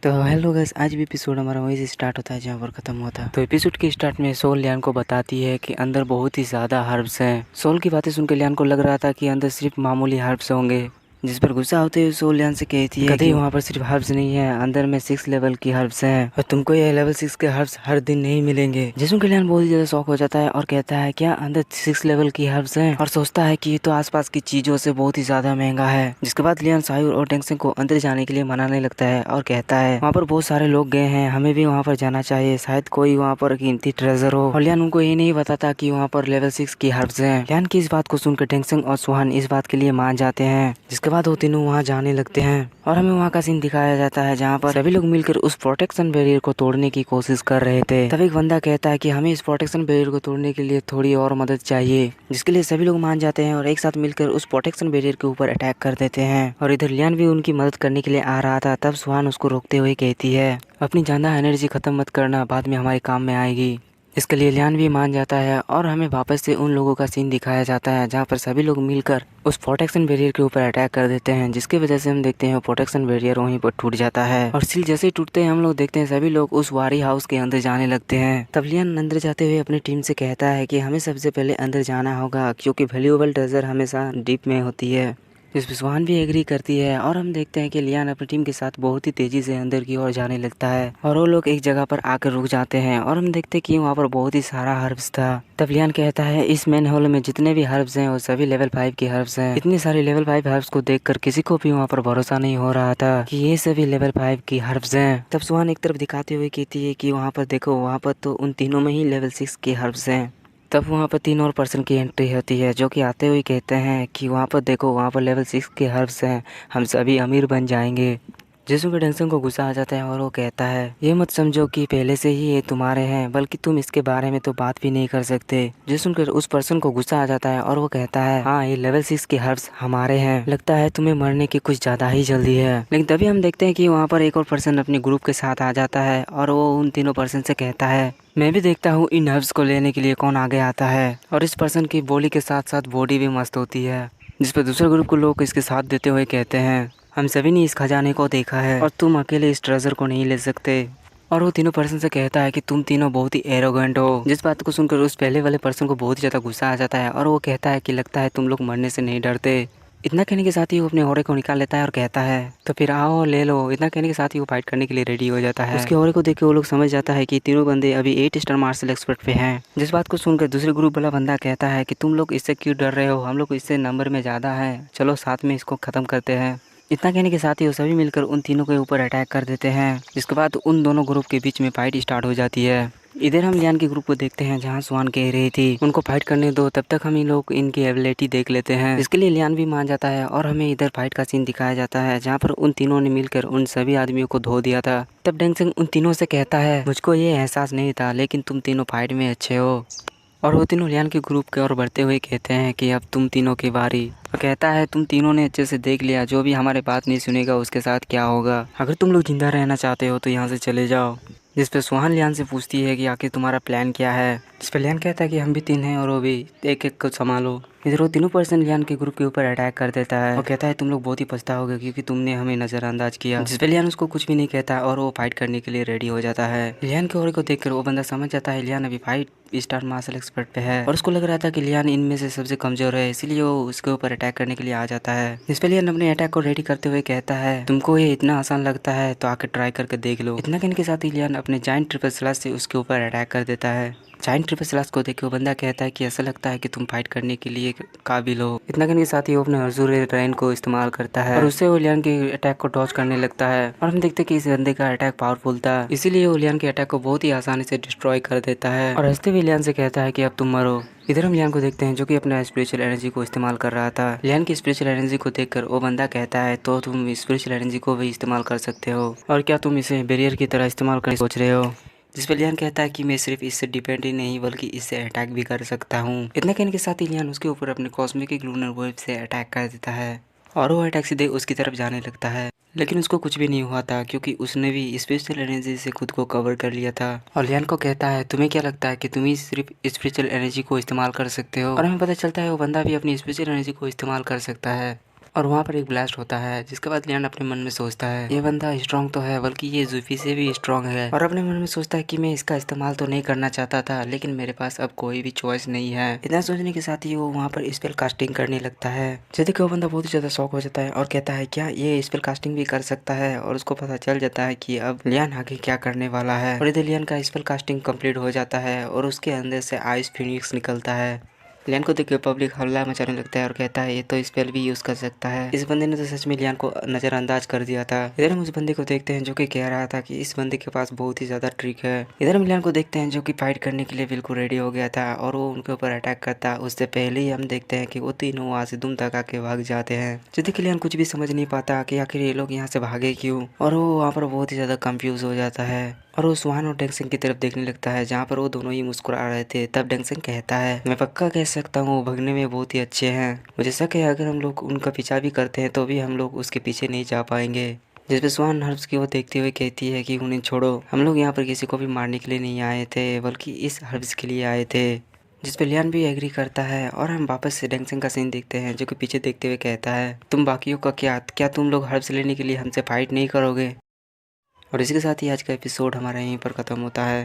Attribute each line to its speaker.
Speaker 1: तो hello guys, आज भी एपिसोड हमारा वहीं से स्टार्ट होता है जहाँ पर खत्म हुआ था। तो एपिसोड के स्टार्ट में सोल लियान को बताती है कि अंदर बहुत ही ज्यादा हर्ब्स हैं। सोल की बातें सुनकर लियान को लग रहा था कि अंदर सिर्फ मामूली हर्ब्स होंगे, जिस पर गुस्सा होते हुए सोल लियान से कहती है कि वहाँ पर सिर्फ हर्ब्स नहीं है, अंदर में 6 लेवल की हर्ब्स हैं और तुमको ये लेवल 6 के हर्ब्स हर दिन नहीं मिलेंगे। जिसमें कि लियान बहुत ही ज्यादा शौक हो जाता है और कहता है क्या अंदर 6 लेवल की हर्ब्स हैं, और सोचता है कि ये तो आसपास की चीजों से बहुत ही ज्यादा महंगा है। जिसके बाद लियान सायूर और टेंगसेंग को अंदर जाने के लिए मनाने लगता है और कहता है वहाँ पर बहुत सारे लोग गए हैं, हमें भी वहाँ पर जाना चाहिए, शायद कोई वहाँ पर कीमती ट्रेजर हो। और लियान उनको ये नहीं बताता कि वहाँ पर लेवल 6 की हर्ब्स हैं। लियान की इस बात को सुनकर टेंगसेंग और सुहान इस बात के लिए मान जाते हैं। जिसके बाद वो तीनों वहाँ जाने लगते हैं और हमें वहाँ का सीन दिखाया जाता है जहाँ पर सभी लोग मिलकर उस प्रोटेक्शन बैरियर को तोड़ने की कोशिश कर रहे थे। तब एक बंदा कहता है कि हमें इस प्रोटेक्शन बैरियर को तोड़ने के लिए थोड़ी और मदद चाहिए, जिसके लिए सभी लोग मान जाते हैं और एक साथ मिलकर उस प्रोटेक्शन बैरियर के ऊपर अटैक कर देते हैं। और इधर लियान भी उनकी मदद करने के लिए आ रहा था। तब सुहान उसको रोकते हुए कहती है अपनी ज्यादा एनर्जी खत्म मत करना, बाद में हमारे काम में आएगी। इसके लिए लियान भी मान जाता है और हमें वापस से उन लोगों का सीन दिखाया जाता है जहाँ पर सभी लोग मिलकर उस प्रोटेक्शन बैरियर के ऊपर अटैक कर देते हैं, जिसकी वजह से हम देखते हैं प्रोटेक्शन बैरियर वहीं पर टूट जाता है। और सील जैसे ही टूटते हैं हम लोग देखते हैं सभी लोग उस वारी हाउस के अंदर जाने लगते हैं। तब लियान अंदर जाते हुए अपनी टीम से कहता है कि हमें सबसे पहले अंदर जाना होगा क्योंकि वैल्यूएबल ट्रेजर हमेशा डीप में होती है। इस पर सुहान भी एग्री करती है और हम देखते हैं कि लियान अपनी टीम के साथ बहुत ही तेजी से अंदर की ओर जाने लगता है और वो लोग एक जगह पर आकर रुक जाते हैं और हम देखते हैं कि वहाँ पर बहुत ही सारा हर्ब्स था। तब लियान कहता है इस मेन हॉल में जितने भी हर्ब्स हैं वो सभी लेवल 5 के हर्ब्स हैं। इतनी सारी लेवल 5 हर्ब्स को देखकर किसी को भी वहाँ पर भरोसा नहीं हो रहा था कि ये सभी लेवल 5 की हर्ब्स हैं। तब सुहान एक तरफ दिखाते हुए कहती है कि वहाँ पर देखो, वहाँ पर तो उन तीनों में ही लेवल 6 के हर्ब्स हैं। तब वहाँ पर 3 और पर्सन की एंट्री होती है जो कि आते हुए कहते हैं कि वहाँ पर देखो, वहाँ पर लेवल 6 के हर्ब्स हैं, हम सभी अमीर बन जाएंगे। जिसमें टेंशन को गुस्सा आ जाता है और वो कहता है ये मत समझो कि पहले से ही ये तुम्हारे हैं, बल्कि तुम इसके बारे में तो बात भी नहीं कर सकते। जिस सुनकर उस पर्सन को गुस्सा आ जाता है और वो कहता है हाँ, ये लेवल 6 के हर्ब्स हमारे हैं, लगता है तुम्हें मरने की कुछ ज्यादा ही जल्दी है। लेकिन तभी हम देखते हैं कि वहाँ पर एक और पर्सन अपने ग्रुप के साथ आ जाता है और वो उन तीनों पर्सन से कहता है मैं भी देखता हूँ इन हर्ब्स को लेने के लिए कौन आगे आता है। और इस पर्सन की बॉडी के साथ साथ बॉडी भी मस्त होती है, जिस पर दूसरे ग्रुप के लोग इसके साथ देते हुए कहते हैं हम सभी ने इस खजाने को देखा है और तुम अकेले इस ट्रेजर को नहीं ले सकते। और वो तीनों पर्सन से कहता है कि तुम तीनों बहुत ही एरोगेंट हो। जिस बात को सुनकर उस पहले वाले पर्सन को बहुत ही ज़्यादा गुस्सा आ जाता है और वो कहता है कि लगता है तुम लोग मरने से नहीं डरते। इतना कहने के साथ ही वो अपने ओरे को निकाल लेता है और कहता है तो फिर आओ ले लो। इतना कहने के साथ ही वो फाइट करने के लिए रेडी हो जाता है। उसके ओरे को देख के वो लोग समझ जाता है कि तीनों बंदे अभी 8 स्टार मार्शल एक्सपर्ट पे हैं। जिस बात को सुनकर दूसरे ग्रुप वाला बंदा कहता है कि तुम लोग इससे क्यों डर रहे हो, हम लोग इससे नंबर में ज़्यादा है, चलो साथ में इसको ख़त्म करते हैं। इतना कहने के साथ ही वो सभी मिलकर उन तीनों के ऊपर अटैक कर देते हैं, जिसके बाद उन दोनों ग्रुप के बीच में फाइट स्टार्ट हो जाती है। इधर हम लियान के ग्रुप को देखते हैं जहां सुहान कह रही थी उनको फाइट करने दो, तब तक हम इन लोग इनकी एबिलिटी देख लेते हैं। इसके लिए लियान भी मान जाता है और हमें इधर फाइट का सीन दिखाया जाता है जहां पर उन तीनों ने मिलकर उन सभी आदमियों को धो दिया था। तब टेंगसेंग उन तीनों से कहता है मुझको ये एहसास नहीं था, लेकिन तुम तीनों फाइट में अच्छे हो। और वो तीनों लियान के ग्रुप के ओर बढ़ते हुए कहते हैं कि अब तुम तीनों की बारी। और कहता है तुम तीनों ने अच्छे से देख लिया, जो भी हमारे बात नहीं सुनेगा उसके साथ क्या होगा। अगर तुम लोग जिंदा रहना चाहते हो तो यहाँ से चले जाओ। जिस पे सुहान लियान से पूछती है कि आखिर तुम्हारा प्लान क्या है। जिस पे लियान कहता है कि हम भी 3 हैं और वो भी, एक एक को संभालो। इधर वो तीनों पर्सन लियान के ग्रुप के ऊपर अटैक कर देता है और कहता है तुम लोग बहुत ही पछताओगे क्योंकि तुमने हमें नजरअंदाज किया। जिस पे लियान उसको कुछ भी नहीं कहता और वो फाइट करने के लिए रेडी हो जाता है। लियान के ओर को देखकर वो बंदा समझ जाता है लियान अभी 5 स्टार मार्शल एक्सपर्ट पे है और उसको लग रहा था कि लियान इनमें से सबसे कमजोर है, इसीलिए वो उसके ऊपर अटैक करने के लिए आ जाता है। जिस पे लियान अपने अटैक को रेडी करते हुए कहता है तुमको ये इतना आसान लगता है तो आकर ट्राई करके देख लो। इतना कहने के साथ ही लियान अपने जायंट ट्रिपल स्लैश से उसके ऊपर अटैक कर देता है। जायंट ट्रिपल स्लैश को देख के वो बंदा कहता है कि ऐसा लगता है कि तुम फाइट करने के लिए काबिल हो। इतना कहने के साथ ही वो अपने हजूर रेन को इस्तेमाल करता है और उससे वो लियान के अटैक को डॉज करने लगता है। और हम देखते हैं कि इस बंदे का अटैक पावरफुल था, इसीलिए वो लियान के अटैक को बहुत ही आसानी से डिस्ट्रॉय कर देता है और हंसते हुए लियान से कहता है कि अब तुम मरो। इधर हम लियान को देखते हैं जो कि अपना स्पिरिचुअल एनर्जी को इस्तेमाल कर रहा था। लियान की स्पिरिचुअल एनर्जी को देखकर वो बंदा कहता है तो तुम स्पिरिचुअल एनर्जी को भी इस्तेमाल कर सकते हो, और क्या तुम इसे बैरियर की तरह इस्तेमाल करने सोच रहे हो। जिस पर लियान कहता है कि मैं सिर्फ इससे डिपेंड ही नहीं बल्कि इससे अटैक भी कर सकता हूँ। इतना कहने के साथ ही लियान उसके ऊपर अपने कॉस्मिक लूनर वेब से अटैक कर देता है और वो अटैक सीधे उसकी तरफ जाने लगता है, लेकिन उसको कुछ भी नहीं हुआ था क्योंकि उसने भी स्पिरिचुअल एनर्जी से खुद को कवर कर लिया था। और लियान को कहता है तुम्हें क्या लगता है कि तुम ही सिर्फ स्पिरिचुअल एनर्जी को इस्तेमाल कर सकते हो। और हमें पता चलता है वो बंदा भी अपनी स्पिरिचुअल एनर्जी को इस्तेमाल कर सकता है। और वहाँ पर एक ब्लास्ट होता है, जिसके बाद लियान अपने मन में सोचता है ये बंदा स्ट्रांग तो है, बल्कि ये जूफी से भी स्ट्रांग है। और अपने मन में सोचता है कि मैं इसका इस्तेमाल तो नहीं करना चाहता था, लेकिन मेरे पास अब कोई भी चॉइस नहीं है। इतना सोचने के साथ ही वो वहाँ पर स्पेल कास्टिंग करने लगता है। जैसे कि वो बंदा बहुत ही ज्यादा शॉक हो जाता है और कहता है क्या ये स्पेल कास्टिंग भी कर सकता है, और उसको पता चल जाता है कि अब लियान आगे क्या करने वाला है। और इधर लियान का स्पेल कास्टिंग कंप्लीट हो जाता है और उसके अंदर से आइस फिनिक्स निकलता है। लियान को देख के पब्लिक हल्ला मचाने लगता है और कहता है ये तो स्पेल भी यूज कर सकता है। इस बंदे ने तो सच में लियान को नजरअंदाज कर दिया था। इधर हम उस बंदे को देखते हैं जो कि कह रहा था कि इस बंदे के पास बहुत ही ज्यादा ट्रिक है। इधर हम लियान को देखते हैं जो कि फाइट करने के लिए बिल्कुल रेडी हो गया था और वो उनके ऊपर अटैक करता। उससे पहले ही हम देखते हैं कि वो तीनों वहाँ से दुम दगा के भाग जाते हैं। जिससे कि लियान कुछ भी समझ नहीं पाता कि आखिर ये लोग यहाँ से भागे क्यों, और वो वहाँ पर बहुत ही ज्यादा कंफ्यूज हो जाता है और वो स्वान और डेंगसेंग की तरफ देखने लगता है, जहाँ पर वो दोनों ही मुस्कुरा रहे थे। तब डेंगसेंग कहता है मैं पक्का कह सकता हूँ वो भगने में बहुत ही अच्छे हैं। मुझे शक है अगर हम लोग उनका पीछा भी करते हैं तो भी हम लोग उसके पीछे नहीं जा पाएंगे। जिसपे स्वान हर्ब्स की वो देखते हुए कहती है कि उन्हें छोड़ो, हम लोग यहाँ पर किसी को भी मारने के लिए नहीं आए थे, बल्कि इस हर्ब्स के लिए आए थे। जिसपे लियान भी एग्री करता है और हम वापस से डेंगसेंग का सीन देखते हैं जो कि पीछे देखते हुए कहता है तुम बाकियों का क्या तुम लोग हर्ब्स लेने के लिए हमसे फाइट नहीं करोगे। और इसी के साथ ही आज का एपिसोड हमारा यहीं पर ख़त्म होता है।